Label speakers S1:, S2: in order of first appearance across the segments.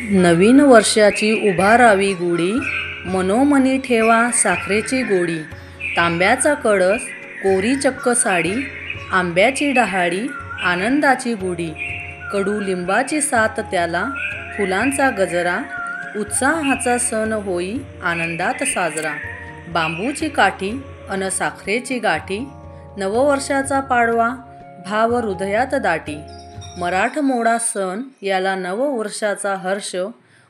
S1: नवीन वर्षाची उभारावी गुढी, मनोमनी ठेवा साखरेची गोडी. तांब्याचा कळस, कोरी चक्क साडी, आंब्याची डहाळी, आनंदाची गुढी. कडू लिंबाची साथ त्याला, फुलांचा गजरा, उत्साहाचा सण होई आनंदात साजरा. बांबूची काठी अन साखरेची गाठी, नववर्षाचा पाडवा, भाव हृदयात दाटी. मराठमोळा सण याला नववर्षाचा हर्ष,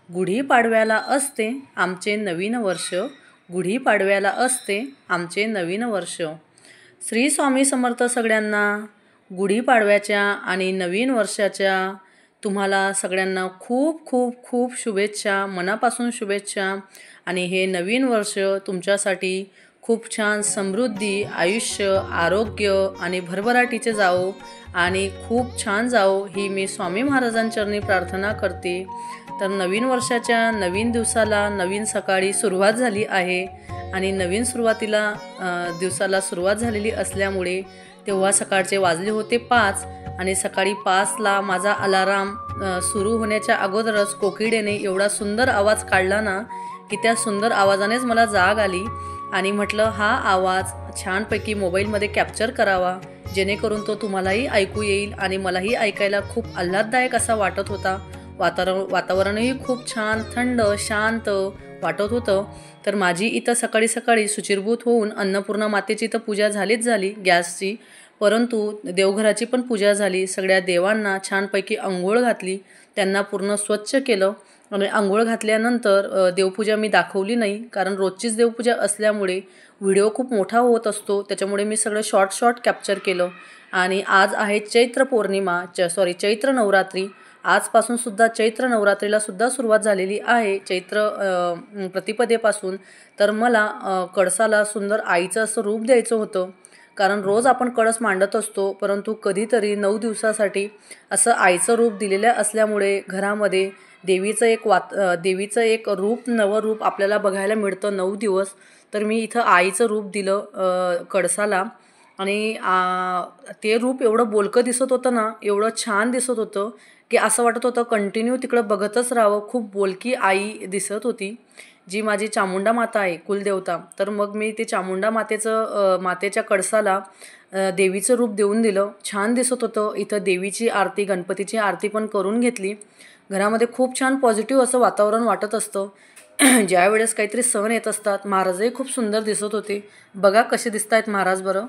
S1: गुढीपाडव्याला असते आमचे नवीन वर्ष, गुढीपाडव्याला असते आमचे नवीन वर्ष. श्री स्वामी समर्थ सगळ्यांना. गुढीपाडव्याच्या आणि नवीन वर्षाच्या तुम्हाला सगळ्यांना खूप खूप खूप शुभेच्छा, मनापासून शुभेच्छा. आणि हे नवीन वर्ष तुमच्यासाठी खूप छान समृद्धी, आयुष्य, आरोग्य आणि भरभराटीचे जावो आणि खूप छान जावो ही मी स्वामी महाराजांचरणी प्रार्थना करते. तर नवीन वर्षाच्या नवीन दिवसाला नवीन सकाळी सुरुवात झाली आहे आणि नवीन दिवसाला सुरुवात झालेली असल्यामुळे तेव्हा सकाळचे वाजले होते 5 आणि सकाळी 5ला माझा अलाराम सुरू होण्याच्या अगोदरच कोकिडेने एवढा सुंदर आवाज काढला ना की त्या सुंदर आवाजानेच मला जाग आली आणि म्हटलं हा आवाज छानपैकी मोबाईलमध्ये कॅप्चर करावा जेणेकरून तो तुम्हालाही ऐकू येईल आणि मलाही ऐकायला खूप आल्हाददायक असा वाटत होता. वातावरणही खूप छान, थंड, शांत वाटत होतं. तर माझी इथं सकाळी सकाळी शुचिर्भूत होऊन अन्नपूर्णा मातेची तर पूजा झालीच झाली गॅसची, परंतु देवघराची पण पूजा झाली. सगळ्या देवांना छानपैकी अंघोळ घातली, त्यांना पूर्ण स्वच्छ केलं आणि अंघोळ घातल्यानंतर देवपूजा मी दाखवली नाही कारण रोजचीच देवपूजा असल्यामुळे व्हिडिओ खूप मोठा होत असतो, त्याच्यामुळे मी सगळं शॉर्ट कॅप्चर केलं. आणि आज आहे चैत्र नवरात्री. आजपासून सुद्धा चैत्र नवरात्रीला सुद्धा सुरुवात झालेली आहे, चैत्र प्रतिपदेपासून. तर मला कळसाला सुंदर आईचं असं रूप द्यायचं होतं कारण रोज आपण कळस मांडत असतो, परंतु कधीतरी 9 दिवसासाठी असं आईचं रूप दिलेलं असल्यामुळे घरामध्ये देवीचं एक नवरूप आपल्याला बघायला मिळतं 9 दिवस. तर मी इथं आईचं रूप दिलं कळसाला आणि ते रूप एवढं बोलकं दिसत होतं ना, एवढं छान दिसत होतं की असं वाटत होतं कंटिन्यू तिकडं बघतच राहावं. खूप बोलकी आई दिसत होती, जी माझी चामुंडा माता आहे, कुलदेवता. तर मग मी ते चामुंडा मातेच्या कळसाला देवीचं रूप देऊन दिलं. छान दिसत होतं. इथं देवीची आरती, गणपतीची आरती पण करून घेतली. घरामध्ये खूप छान पॉझिटिव्ह असं वातावरण वाटत असतं ज्या वेळेस काहीतरी सण येत असतात. महाराजही खूप सुंदर दिसत होते. बघा कसे दिसत आहेत महाराज बरं.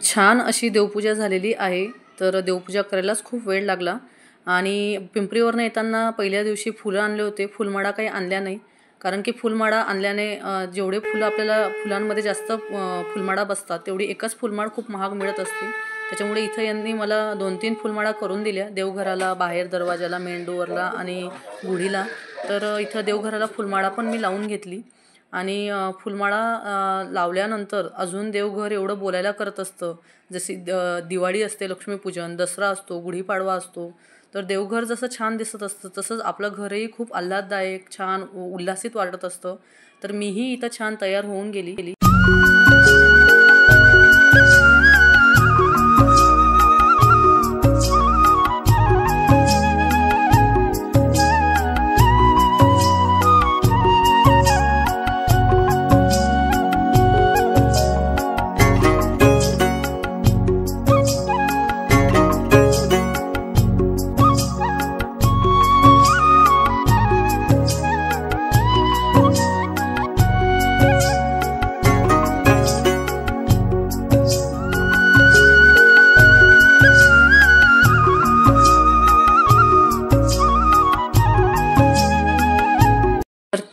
S1: छान अशी देवपूजा झालेली आहे. तर देवपूजा करायलाच खूप वेळ लागला आणि पिंपरीवरनं येताना पहिल्या दिवशी फुलं आणले होते. फुलमाळा काही आणल्या नाही कारण की फुलमाळा आणल्याने जेवढे फुलं आपल्याला फुलांमध्ये जास्त फुलमाळा बसतात तेवढी एकच फुलमाळ खूप महाग मिळत असते. त्याच्यामुळे इथं यांनी मला 2-3 फुलमाळा करून दिल्या देवघराला, बाहेर दरवाजाला, मेन डोअरला आणि गुढीला. तर इथं देवघराला फुलमाळा पण मी लावून घेतली आणि फुलमाळा लावल्यानंतर अजून देवघर एवढं बोलायला करत असतं. जशी दिवाळी असते, लक्ष्मीपूजन, दसरा असतो, गुढीपाडवा असतो, तर देवघर जसं छान दिसत असतं तसंच आपलं घरही खूप आल्हाददायक, छान, उल्हासित वाटत असतं. तर मीही इथं छान तयार होऊन गेली.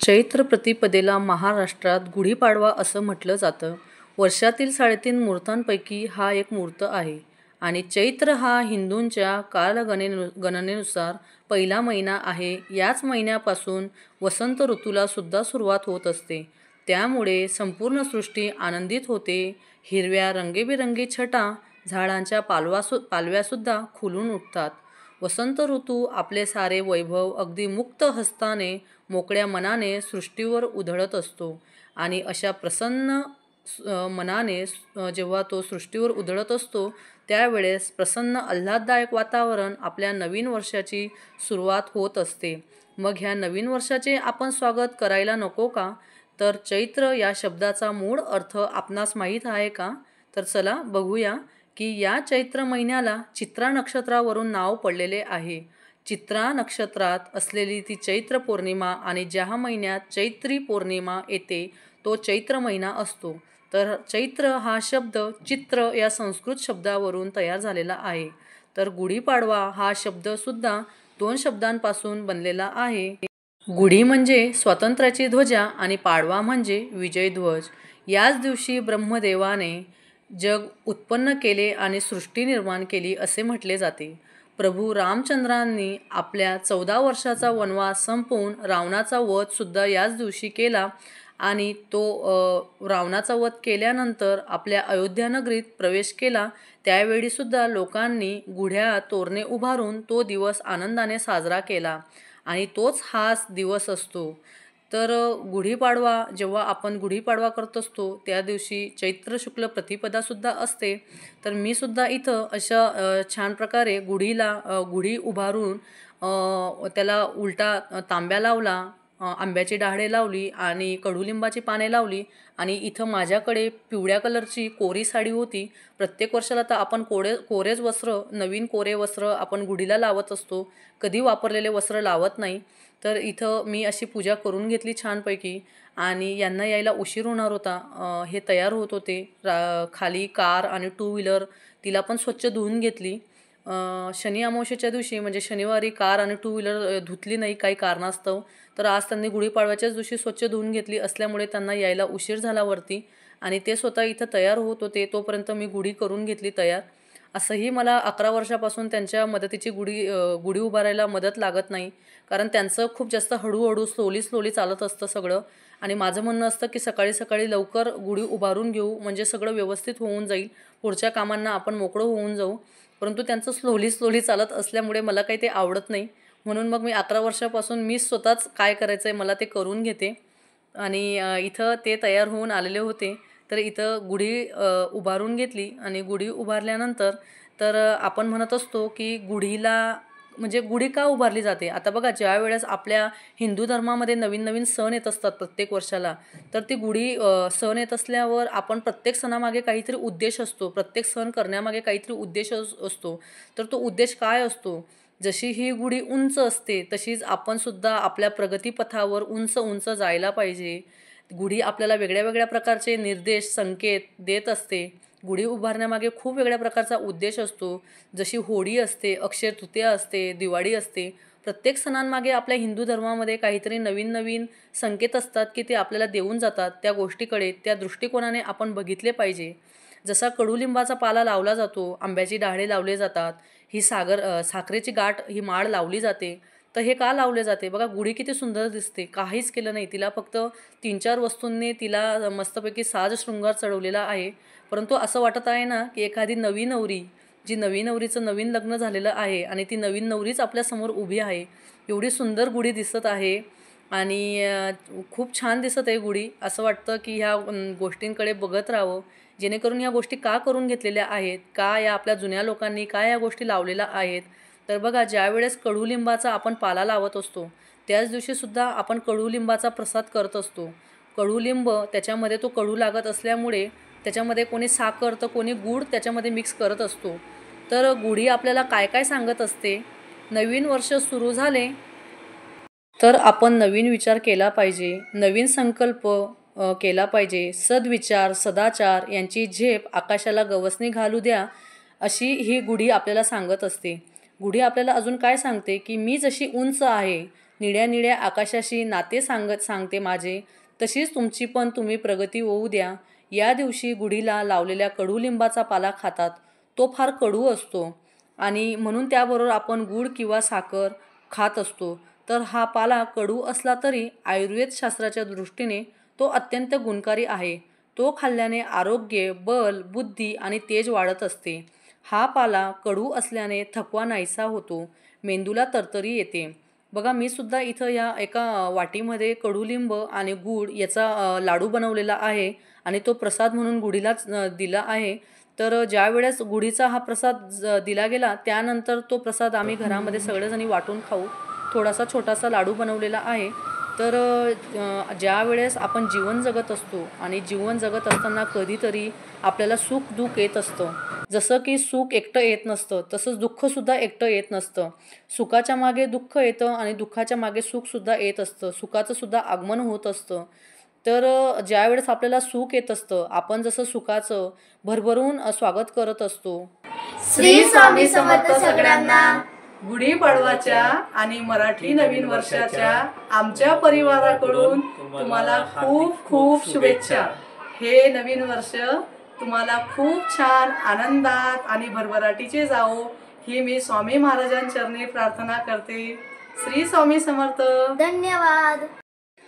S1: चैत्र प्रतिपदेला महाराष्ट्रात गुढीपाडवा असं म्हटलं जातं. वर्षातील 3.5 मुहूर्तांपैकी हा एक मुहूर्त आहे आणि चैत्र हा हिंदूंच्या गणनेनुसार पहिला महिना आहे. याच महिन्यापासून वसंत ऋतूला सुद्धा सुरुवात होत असते. त्यामुळे संपूर्ण सृष्टी आनंदित होते. हिरव्या रंगीबेरंगी छटा, झाडांच्या पालव्यासुद्धा खुलून उठतात. वसंत ऋतू आपले सारे वैभव अगदी मुक्त हस्ताने, मोकळ्या मनाने सृष्टीवर उधळत असतो आणि अशा प्रसन्न मनाने जेव्हा तो सृष्टीवर उधळत असतो त्यावेळेस प्रसन्न आल्हाददायक वातावरण आपल्या नवीन वर्षाची सुरुवात होत असते. मग ह्या नवीन वर्षाचे आपण स्वागत करायला नको का? तर चैत्र या शब्दाचा मूळ अर्थ आपणास माहीत आहे का? तर चला बघूया की या चैत्र महिन्याला चित्रा नक्षत्रावरून नाव पडलेले आहे. चित्रा नक्षत्रात असलेली ती चैत्र पौर्णिमा आणि ज्या महिन्यात चैत्री पौर्णिमा येते तो चैत्र महिना असतो. तर चैत्र हा शब्द चित्र या संस्कृत शब्दावरून तयार झालेला आहे. तर गुढीपाडवा हा शब्दसुद्धा 2 शब्दांपासून बनलेला आहे. गुढी म्हणजे स्वातंत्र्याची ध्वजा आणि पाडवा म्हणजे विजयध्वज. याच दिवशी ब्रह्मदेवाने जग उत्पन्न केले आणि सृष्टी निर्माण केली असे म्हटले जाते. प्रभू रामचंद्रांनी आपल्या 14 वर्षाचा वनवास संपवून रावणाचा वध सुद्धा याच दिवशी केला आणि तो रावणाचा वध केल्यानंतर आपल्या अयोध्या नगरीत प्रवेश केला. त्यावेळी सुद्धा लोकांनी गुढ्या तोरणे उभारून तो दिवस आनंदाने साजरा केला आणि तोच हा दिवस असतो. तर गुढीपाडवा जेव्हा आपण गुढीपाडवा करत असतो त्या दिवशी चैत्र शुक्ल प्रतिपदासुद्धा असते. तर मी सुद्धा इथं अशा छान प्रकारे गुढी उभारून त्याला उलटा तांब्या लावला, आंब्याची डहाळे लावली आणि कडुलिंबाची पाने लावली आणि इथं माझ्याकडे पिवळ्या कलरची कोरी साडी होती. प्रत्येक वर्षाला तर आपण कोरेच वस्त्र, नवीन कोरे वस्त्र आपण गुढीला लावत असतो, कधी वापरलेले वस्त्र लावत नाही. तर इथं मी अशी पूजा करून घेतली छानपैकी आणि यांना यायला उशीर होणार होता. हे तयार होत होते. खाली कार आणि 2 व्हीलर तिला पण स्वच्छ धुवून घेतली. शनी अमावस्येच्या दिवशी म्हणजे शनिवारी कार आणि 2 व्हीलर धुतली नाही काही कारणास्तव. तर आज त्यांनी गुढीपाडव्याच्याच दिवशी स्वच्छ धुवून घेतली असल्यामुळे त्यांना यायला उशीर झाला वरती आणि ते स्वतः इथं तयार होत होते. तोपर्यंत मी गुढी करून घेतली तयार. असंही मला 11 वर्षापासून त्यांच्या मदतीची गुढी उभारायला मदत लागत नाही, कारण त्यांचं खूप जास्त हळूहळू स्लोली चालत असतं सगळं आणि माझं म्हणणं असतं की सकाळी सकाळी लवकर गुढी उभारून घेऊ म्हणजे सगळं व्यवस्थित होऊन जाईल, पुढच्या कामांना आपण मोकळं होऊन जाऊ. परंतु त्यांचं स्लोली चालत असल्यामुळे मला काही ते आवडत नाही. म्हणून मग मी 11 वर्षापासून मी स्वतःच काय करायचं आहे मला ते करून घेते आणि इथं ते तयार होऊन आलेले होते. तर इथं गुढी उभारून घेतली आणि गुढी उभारल्यानंतर तर आपण म्हणत असतो की गुढीला म्हणजे गुढी का उभारली जाते. आता बघा ज्या वेळेस आपल्या हिंदू धर्मामध्ये नवीन सण येत असतात प्रत्येक वर्षाला, तर ती गुढी सण येत असल्यावर आपण प्रत्येक सणामागे काहीतरी उद्देश असतो, प्रत्येक सण करण्यामागे काहीतरी उद्देश असतो. तर तो उद्देश काय असतो? जशी ही गुढी उंच असते तशीच आपण सुद्धा आपल्या प्रगतीपथावर उंच जायला पाहिजे. गुढी आपल्याला वेगळ्या प्रकारचे निर्देश, संकेत देत असते. गुढी उभारण्यामागे खूप वेगळ्या प्रकारचा उद्देश असतो. जशी होळी असते, अक्षय तृतीया असते, दिवाळी असते. प्रत्येक सणांमागे आपल्या हिंदू धर्मामध्ये काहीतरी नवीन संकेत असतात की ते आपल्याला देऊन जातात. त्या गोष्टीकडे त्या दृष्टिकोनाने आपण बघितले पाहिजे. जसा कडुलिंबाचा पाला लावला जातो, आंब्याची डहाळे लावले जातात, ही साखरेची गाठ ही माळ लावली जाते. तर हे का लावले जाते? बघा गुढी किती सुंदर दिसते, काहीच केलं नाही तिला, फक्त 3-4 वस्तूंनी तिला मस्तपैकी साज शृंगार चढवलेला आहे. परंतु असं वाटत आहे ना की एखादी नवी नवरी, जी नवी नवरीचं नवीन लग्न झालेलं आहे आणि ती नवीन नवरीच आपल्यासमोर उभी आहे. एवढी सुंदर गुढी दिसत आहे आणि खूप छान दिसत आहे गुढी. असं वाटतं की ह्या गोष्टींकडे बघत राहावं, जेणेकरून ह्या गोष्टी का करून घेतलेल्या आहेत, का या आपल्या जुन्या लोकांनी काय या गोष्टी लावलेल्या आहेत. तर बघा ज्यावेळेस कडुलिंबाचा आपण पाला लावत असतो त्याच दिवशीसुद्धा आपण कडुलिंबाचा प्रसाद करत असतो. कडुलिंब त्याच्यामध्ये तो कडू लागत असल्यामुळे त्याच्यामध्ये कोणी साखर तर कोणी गूळ त्याच्यामध्ये मिक्स करत असतो. तर गुढी आपल्याला काय सांगत असते? नवीन वर्ष सुरू झाले तर आपण नवीन विचार केला पाहिजे, नवीन संकल्प केला पाहिजे. सद्विचार, सदाचार यांची झेप आकाशाला गवसणी घालू द्या, अशी ही गुढी आपल्याला सांगत असते. गुढी आपल्याला अजून काय सांगते की मी जशी उंच आहे निळ्या निळ्या आकाशाशी नाते सांगते माझे, तशीच तुमची पण तुम्ही प्रगती होऊ द्या. या दिवशी गुढीला लावलेल्या कडुलिंबाचा पाला खातात. तो फार कडू असतो आणि म्हणून त्याबरोबर आपण गूळ किंवा साखर खात असतो. तर हा पाला कडू असला तरी आयुर्वेदशास्त्राच्या दृष्टीने तो अत्यंत गुणकारी आहे. तो खाल्ल्याने आरोग्य, बल, बुद्धी आणि तेज वाढत असते. हा पाला कडू असल्याने थकवा नाहीसा होतो, मेंदूला तरतरी येते. बघा, मी सुद्धा इथं या एका वाटीमध्ये कडुलिंब आणि गूळ याचा लाडू बनवलेला आहे आणि तो प्रसाद म्हणून गुढीलाच दिला आहे. तर ज्यावेळेस गुढीचा हा प्रसाद दिला गेला त्यानंतर तो प्रसाद आम्ही घरामध्ये सगळेजणी वाटून खाऊ. थोडासा छोटासा लाडू बनवलेला आहे. तर ज्यावेळेस आपण जीवन जगत असतो आणि जीवन जगत असताना कधीतरी आपल्याला सुख दुःख येत असतं. जसं की सुख एकटं येत नसतं, तसंच दुःखसुद्धा एकटं येत नसतं. सुखाच्या मागे दुःख येतं आणि दुःखाच्या मागे सुखसुद्धा येत असतं. सुखाचंसुद्धा आगमन होत असतं. तर ज्यावेळेस आपल्याला सुख येत असतं, आपण जसं सुखाचं भरभरून स्वागत करत असतो.
S2: श्री स्वामी समर्थ सगळ्यांना.
S1: गुढीपाडवाच्या आणि मराठी नवीन वर्षाच्या आमच्या परिवाराकडून तुम्हाला खूप खूप शुभेच्छा. हे नवीन वर्ष तुम्हाला खूप छान आनंदात आणि भरभराटीचे जावो ही मी स्वामी महाराजांचरणी प्रार्थना करते. श्री स्वामी समर्थ.
S2: धन्यवाद.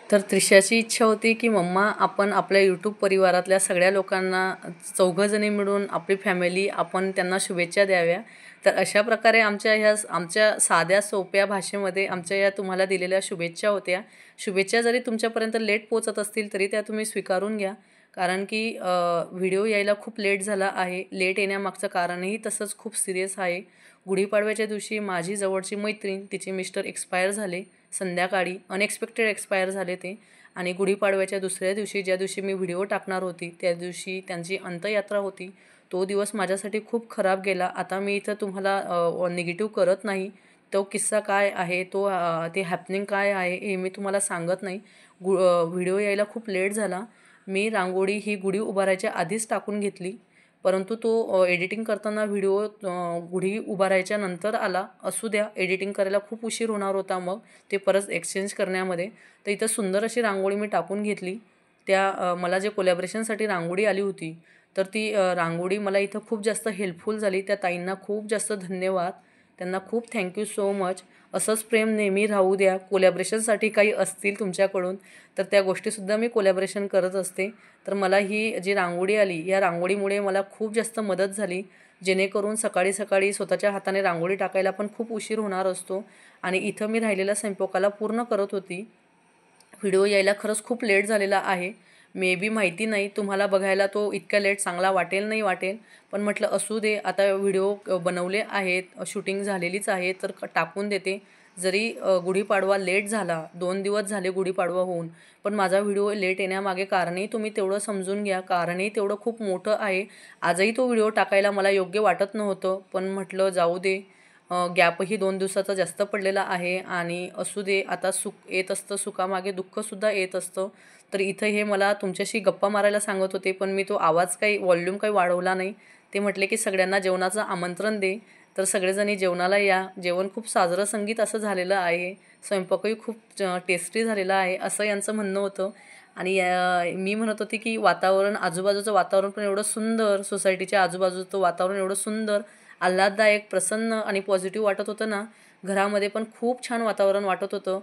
S1: तर त्रिशाची इच्छा होती की मम्मा आपण आपल्या यूट्यूब परिवारातल्या सगळ्या लोकांना चौघंजणी मिळून आपली फॅमिली आपण त्यांना शुभेच्छा द्याव्या. तर अशा प्रकारे आमच्या साध्या सोप्या भाषेमध्ये आमच्या या तुम्हाला दिलेल्या शुभेच्छा होत्या. शुभेच्छा जरी तुमच्यापर्यंत लेट पोचत असतील तरी त्या तुम्ही स्वीकारून घ्या. कारण की व्हिडिओ यायला खूप लेट झाला आहे. लेट येण्यामागचं कारणही तसंच खूप सिरियस आहे. गुढीपाडव्याच्या दिवशी माझी जवळची मैत्रीण, तिचे मिस्टर एक्सपायर झाले. संध्याकाळी अनएक्सपेक्टेड एक्सपायर झाले ते. आणि गुढीपाडव्याच्या दुसऱ्या दिवशी ज्या दिवशी मी व्हिडिओ टाकणार होती त्या दिवशी त्यांची अंत्ययात्रा होती. तो दिवस माझ्यासाठी खूप खराब गेला. आता मी इथं तुम्हाला निगेटिव्ह करत नाही. तो किस्सा काय आहे, ते हॅपनिंग काय आहे हे मी तुम्हाला सांगत नाही. व्हिडिओ यायला खूप लेट झाला. मी रांगोळी ही गुढी उभारायच्या आधीच टाकून घेतली, परंतु तो एडिटिंग करताना व्हिडिओ गुढी उभारायच्या नंतर आला. असू द्या, एडिटिंग करायला खूप उशीर होणार होता मग ते परत एक्सचेंज करण्यामध्ये. तर इथं सुंदर अशी रांगोळी मी टाकून घेतली. मला जे कोलॅबरेशनसाठी रांगोळी आली होती तर ती रांगोळी मला इथं खूप जास्त हेल्पफुल झाली. त्या ताईंना खूप जास्त धन्यवाद. त्यांना खूप थँक्यू सो मच. असंच प्रेम नेहमी राहू द्या. कोलॅबरेशनसाठी काही असतील तुमच्याकडून तर त्या गोष्टीसुद्धा मी कोलॅबरेशन करत असते. तर मला ही जी रांगोळी आली या रांगोळीमुळे मला खूप जास्त मदत झाली. जेणेकरून सकाळी सकाळी स्वतःच्या हाताने रांगोळी टाकायला पण खूप उशीर होणार असतो आणि इथं मी राहिलेल्या स्वयंपाकाला पूर्ण करत होती. व्हिडिओ यायला खरंच खूप लेट झालेला आहे. मे बी माहिती नाही तुम्हाला बघायला तो इतका लेट चांगला वाटेल नाही वाटेल, पण म्हटलं असू दे. आता व्हिडिओ बनवले आहेत, शूटिंग झालेलीच आहे तर टाकून देते. जरी गुढीपाडवा लेट झाला, 2 दिवस झाले गुढीपाडवा होऊन, पण माझा व्हिडिओ लेट येण्यामागे कारणही तुम्ही तेवढं समजून घ्या. कारणही तेवढं खूप मोठं आहे. आजही तो व्हिडिओ टाकायला मला योग्य वाटत नव्हतं, पण म्हटलं जाऊ दे. गॅपही 2 दिवसाचा जास्त पडलेला आहे आणि असू दे. आता सुख येत असतं, सुखामागे दुःखसुद्धा येत असतं. तर इथं हे मला तुमच्याशी गप्पा मारायला सांगत होते, पण मी तो आवाज व्हॉल्यूम काही वाढवला नाही. ते म्हटले की सगळ्यांना जेवणाचं आमंत्रण दे. तर सगळेजणी जेवणाला या. जेवण खूप साजरं संगीत असं झालेलं आहे. स्वयंपाकही खूप टेस्टी झालेला आहे असं यांचं म्हणणं होतं. आणि मी म्हणत होती की आजूबाजूचं वातावरण पण एवढं सुंदर, सोसायटीच्या आजूबाजूचं वातावरण एवढं सुंदर, आल्हाददायक, प्रसन्न आणि पॉझिटिव्ह वाटत होतं ना. घरामध्ये पण खूप छान वातावरण वाटत होतं.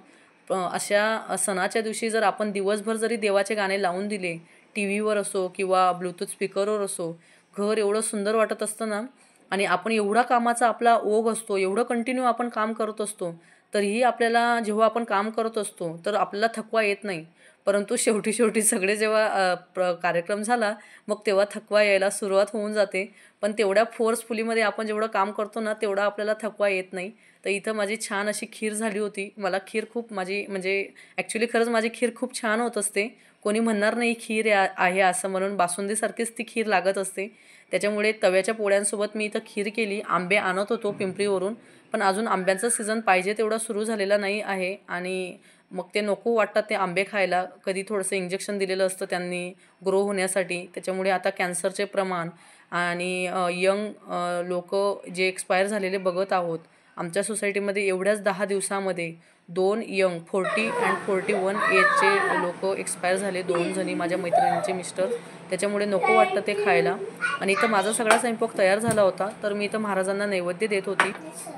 S1: अशा सणाच्या दिवशी जर आपण दिवसभर जरी देवाचे गाणे लावून दिले, टी व्हीवर असो किंवा ब्लूटूथ स्पीकरवर असो, घर एवढं सुंदर वाटत असतं ना. आणि आपण एवढा कामाचा आपला ओघ असतो, एवढं कंटिन्यू आपण काम करत असतो, तरीही आपल्याला जेव्हा आपण काम करत असतो तर आपल्याला थकवा येत नाही. परंतु शेवटी सगळे जेव्हा कार्यक्रम झाला मग तेव्हा थकवा यायला सुरुवात होऊन जाते. पण तेवढ्या फोर्सफुलीमध्ये आपण जेवढं काम करतो ना तेवढा आपल्याला थकवा येत नाही. तर इथं माझी छान अशी खीर झाली होती. मला खीर खूप ॲक्च्युली खरंच माझी खीर खूप छान होत असते. कोणी म्हणणार नाही खीर आहे असं म्हणून. बासुंदीसारखीच ती खीर लागत असते. त्याच्यामुळे तव्याच्या पोळ्यांसोबत मी इथं खीर केली. आंबे आणत होतो पिंपरीवरून, पण अजून आंब्यांचा सीझन पाहिजे तेवढा सुरू झालेला नाही आहे आणि मग ते नको वाटतात ते आंबे खायला. कधी थोडंसं इंजेक्शन दिलेलं असतं त्यांनी ग्रो होण्यासाठी. त्याच्यामुळे आता कॅन्सरचे प्रमाण आणि यंग लोक जे एक्सपायर झालेले बघत आहोत आमच्या सोसायटीमध्ये एवढ्याच 10 दिवसामध्ये 2 यंग 40 अँड 41 एजचे लोक एक्सपायर झाले. 2 जणी माझ्या मैत्रिणींचे मिस्टर. त्याच्यामुळे नको वाटतं ते खायला. आणि इथं माझा सगळा स्वयंपाक तयार झाला होता, तर मी इथं महाराजांना नैवेद्य देत होती.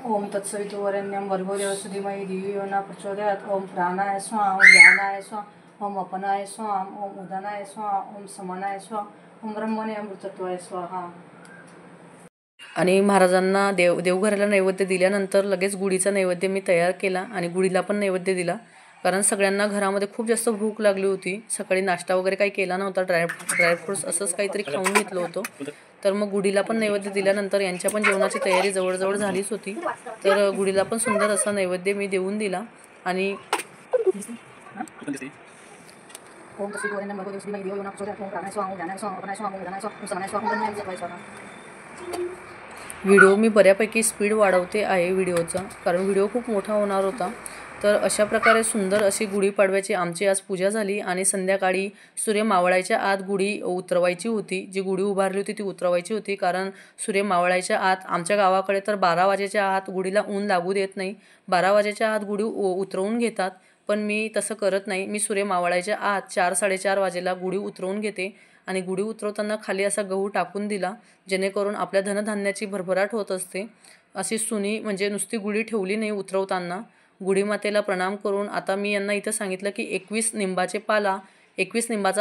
S1: ओम तत्सवितुर्वरेण्यं भर्गो देवस्य धीमहि धियो यो न प्रचोदयात्. ओम प्राणाय स्वाहा, ओम ज्ञानाय स्वाहा, ओम अपनाय स्वाहा, ओम उदानाय स्वाहा, ओम समनाय स्वाहा, ओम ब्रह्मणे अमृतत्वाय स्वाहा. आणि महाराजांना देवघराला नैवेद्य दिल्यानंतर लगेच गुढीचा नैवेद्य मी तयार केला आणि गुढीला पण नैवेद्य दिला. कारण सगळ्यांना घरामध्ये खूप जास्त भूक लागली होती. सकाळी नाश्ता वगैरे काही केला नव्हता. ड्रायफ्रुट्स असंच काहीतरी खाऊन घेतलं होतं. तर मग गुढीला पण नैवेद्य दिल्यानंतर यांच्या पण जेवणाची तयारी जवळजवळ झालीच होती. तर गुढीला पण सुंदर असा नैवेद्य मी देऊन दिला. आणि व्हिडिओ मी बऱ्यापैकी स्पीड वाढवते आहे व्हिडिओचा, कारण व्हिडिओ खूप मोठा होणार होता. तर अशा प्रकारे सुंदर अशी गुढीपाडव्याची आमची आज पूजा झाली. आणि संध्याकाळी सूर्य मावळायच्या आत गुढी उतरवायची होती. जी गुढी उभारली होती ती उतरवायची होती, कारण सूर्य मावळायच्या आत आमच्या गावाकडे तर 12 वाजेच्या आत गुढीला ऊन लागू देत नाही. 12 वाजेच्या आत गुढी उतरवून घेतात, पण मी तसं करत नाही. मी सूर्य मावळायच्या आत 4-4:30 वाजेला गुढी उतरवून घेते. आणि गुढी उतरवताना खाली असा गहू टाकून दिला, जेणेकरून आपल्या धनधान्याची भरभराट होत असते. अशी सुनी म्हणजे नुसती गुढी ठेवली नाही उतरवताना. गुढी मातेला प्रणाम करून आता मी यांना इथं सांगितलं की 21 निंबाचा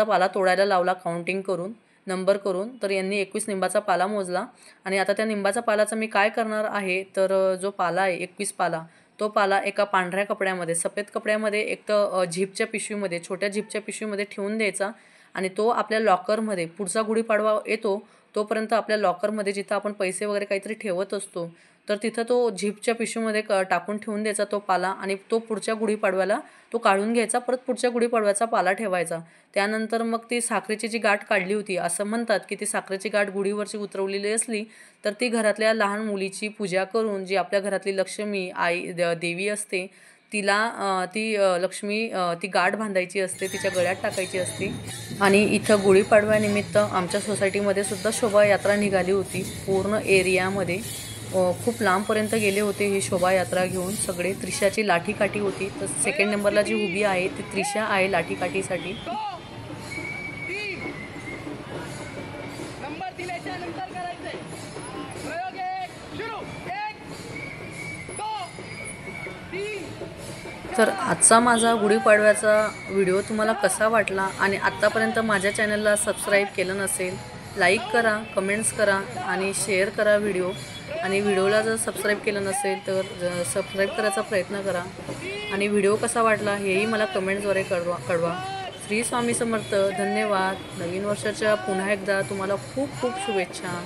S1: पाला तोडायला लावला, काउंटिंग करून नंबर करून. तर यांनी 21 निंबाचा पाला मोजला. आणि आता त्या निंबाचा पालाचा मी काय करणार आहे, तर जो पाला आहे 21 पाला, तो पाला एका पांढऱ्या कपड्यामध्ये, सफेद कपड्यामध्ये, एक तर झिपच्या पिशवीमध्ये, छोट्या झिपच्या पिशवीमध्ये ठेवून द्यायचा. आणि तो आपल्या लॉकरमध्ये, पुढचा गुढीपाडवा येतो तोपर्यंत आपल्या लॉकरमध्ये जिथं आपण पैसे वगैरे काहीतरी ठेवत असतो, तर तिथं तो झिपच्या पिशवीमध्ये टाकून ठेवून द्यायचा तो पाला. आणि तो पुढच्या गुढीपाडव्याला तो काढून घ्यायचा, परत पुढच्या गुढीपाडव्याचा पाला ठेवायचा. त्यानंतर मग ती साखरेची जी गाठ काढली होती, असं म्हणतात की ती साखरेची गाठ गुढीवरची उतरवलेली असली तर ती घरातल्या लहान मुलीची पूजा करून, जी आपल्या घरातली लक्ष्मी आई देवी असते, तिला ती लक्ष्मी ती गाठ बांधायची असते, तिच्या गळ्यात टाकायची असते. आणि इथं गुढीपाडव्यानिमित्त आमच्या सोसायटीमध्ये सुद्धा शोभायात्रा निघाली होती. पूर्ण एरियामध्ये खूप लांबपर्यंत गेले होते ही शोभायात्रा घेऊन सगळे. त्रिशाची लाठीकाठी होती. तर सेकंड नंबरला जी उभी आहे ती त्रिशा आहे लाठीकाठीसाठी. तर आजचा माझा गुढीपाडव्याचा व्हिडिओ तुम्हाला कसा वाटला, आणि आत्तापर्यंत माझ्या चॅनलला सबस्क्राईब केलं नसेल, लाईक करा, कमेंट्स करा आणि शेअर करा व्हिडिओ. आणि व्हिडिओला जर सबस्क्राईब केलं नसेल तर सबस्क्राईब करायचा प्रयत्न करा. आणि व्हिडिओ कसा वाटला हेही मला कमेंट्सद्वारे कळवा. श्री स्वामी समर्थ. धन्यवाद. नवीन वर्षाच्या पुन्हा एकदा तुम्हाला खूप खूप शुभेच्छा.